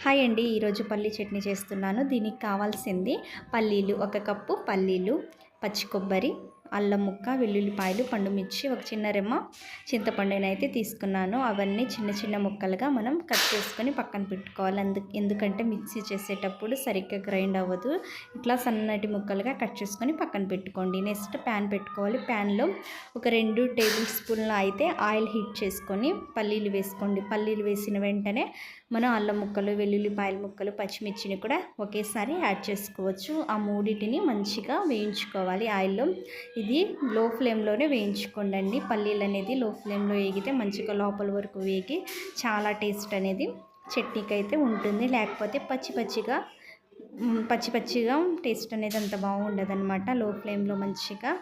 Hi అండి, ఈరోజు పల్లీ చట్నీ చేస్తున్నాను. దీనికి కావాల్సింది పల్లీలు, 1 కప్పు పల్లీలు, పచ్చి కొబ్బరి, అల్లం ముక్క, వెల్లుల్లిపాయలు, పండుమిర్చి, ఒక చిన్న రెమ్మ చింతపండునైతే తీసుకున్నాను. అవన్నీ చిన్న చిన్న ముక్కలుగా మనం కట్ చేసుకొని పక్కన పెట్టుకోవాలి. ఎందుకంటే మిక్సీ చేసేటప్పుడు సరిగ్గా గ్రైండ్ అవ్వదు. ఇట్లా సన్నటి ముక్కలుగా కట్ చేసుకొని పక్కన పెట్టుకోండి. నెక్స్ట్ ప్యాన్ పెట్టుకోవాలి. ప్యాన్లో ఒక 2 టేబుల్ స్పూన్ల అయితే ఆయిల్ హీట్ చేసుకొని పల్లీలు వేసుకోండి. పల్లీలు వేసిన వెంటనే మనం అల్లం ముక్కలు, వెల్లుల్లిపాయల ముక్కలు, పచ్చిమిర్చిని కూడా ఒకేసారి యాడ్ చేసుకోవచ్చు. ఆ మూడింటిని మంచిగా వేయించుకోవాలి ఆయిల్లో. ఇది లో ఫ్లేమ్లోనే వేయించుకోండి. పల్లీలు అనేది లో ఫ్లేమ్లో వేగితే మంచిగా లోపల వరకు వేగి చాలా టేస్ట్ అనేది చట్నీకి అయితే ఉంటుంది. లేకపోతే పచ్చి పచ్చిగా టేస్ట్ అనేది అంత బాగుండదన్నమాట. లో ఫ్లేమ్లో మంచిగా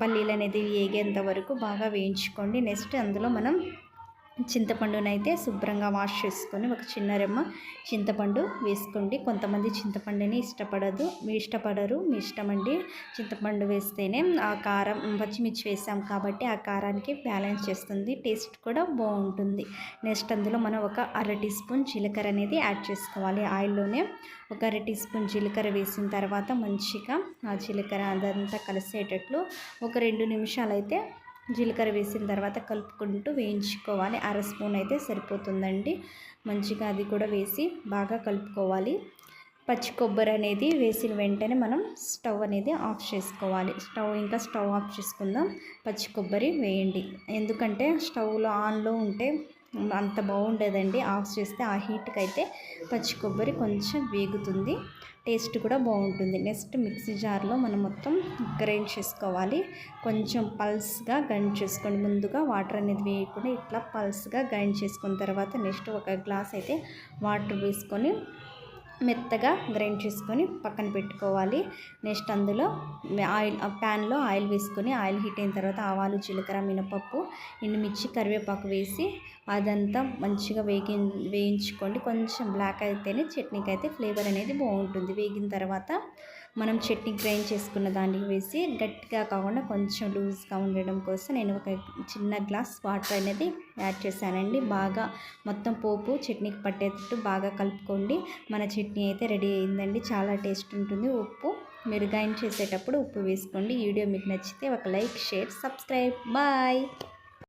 పల్లీలు అనేది వేగేంత వరకు బాగా వేయించుకోండి. నెక్స్ట్ అందులో మనం చింతపండునైతే శుభ్రంగా వాష్ చేసుకొని ఒక చిన్న రెమ్మ చింతపండు వేసుకోండి. కొంతమంది చింతపండుని ఇష్టపడరు, మీ ఇష్టం అండి. చింతపండు వేస్తేనే ఆ కారం, పచ్చిమిర్చి వేసాం కాబట్టి ఆ కారానికి బ్యాలెన్స్ చేస్తుంది, టేస్ట్ కూడా బాగుంటుంది. నెక్స్ట్ అందులో మనం ఒక 1/2 టీ స్పూన్ జీలకర్ర అనేది యాడ్ చేసుకోవాలి. ఆయిల్లోనే ఒక 1/2 టీ స్పూన్ జీలకర్ర వేసిన తర్వాత మంచిగా ఆ జీలకర్ర అదంతా కలిసేటట్లు ఒక 2 నిమిషాలు అయితే జీలకర్ర వేసిన తర్వాత కలుపుకుంటూ వేయించుకోవాలి. 1/2 స్పూన్ అయితే సరిపోతుందండి. మంచిగా అది కూడా వేసి బాగా కలుపుకోవాలి. పచ్చి కొబ్బరి అనేది వేసిన వెంటనే మనం స్టవ్ అనేది ఆఫ్ చేసుకోవాలి. స్టవ్ ఆఫ్ చేసుకుందాం. పచ్చి కొబ్బరి వేయండి. ఎందుకంటే స్టవ్లో ఆన్లో ఉంటే అంత బాగుండేదండి. ఆఫ్ చేస్తే ఆ హీట్కి అయితే పచ్చి కొబ్బరి కొంచెం వేగుతుంది, టేస్ట్ కూడా బాగుంటుంది. నెక్స్ట్ మిక్సీ జార్లో మనం మొత్తం గ్రైండ్ చేసుకోవాలి. కొంచెం పల్స్గా గ్రైండ్ చేసుకోండి. ముందుగా వాటర్ అనేది వేయకుండా ఇట్లా పల్స్గా గ్రైండ్ చేసుకున్న తర్వాత నెక్స్ట్ ఒక గ్లాస్ అయితే వాటర్ వేసుకొని మెత్తగా గ్రైండ్ చేసుకొని పక్కన పెట్టుకోవాలి. నెక్స్ట్ అందులో ప్యాన్లో ఆయిల్ వేసుకొని ఆయిల్ హీట్ అయిన తర్వాత ఆవాలు, జీలకర్ర, మినపప్పు, ఎండుమిర్చి, కరివేపాకు వేసి అదంతా మంచిగా వేయించుకోండి. కొంచెం బ్లాక్ అయితేనే చట్నీకి అయితే ఫ్లేవర్ అనేది బాగుంటుంది. వేగిన తర్వాత మనం చట్నీ గ్రైండ్ చేసుకున్న దాన్ని వేసి గట్టిగా కాకుండా కొంచెం లూజ్గా ఉండడం కోసం నేను ఒక చిన్న గ్లాస్ వాటర్ అనేది యాడ్ చేశానండి. బాగా మొత్తం పోపు చట్నీకి పట్టేటట్టు బాగా కలుపుకోండి. మన చట్నీ అయితే రెడీ అయిందండి. చాలా టేస్ట్ ఉంటుంది. ఉప్పు మీరు గ్రైండ్ చేసేటప్పుడు ఉప్పు వేసుకోండి. ఈ వీడియో మీకు నచ్చితే ఒక లైక్, షేర్, సబ్స్క్రైబ్. బాయ్.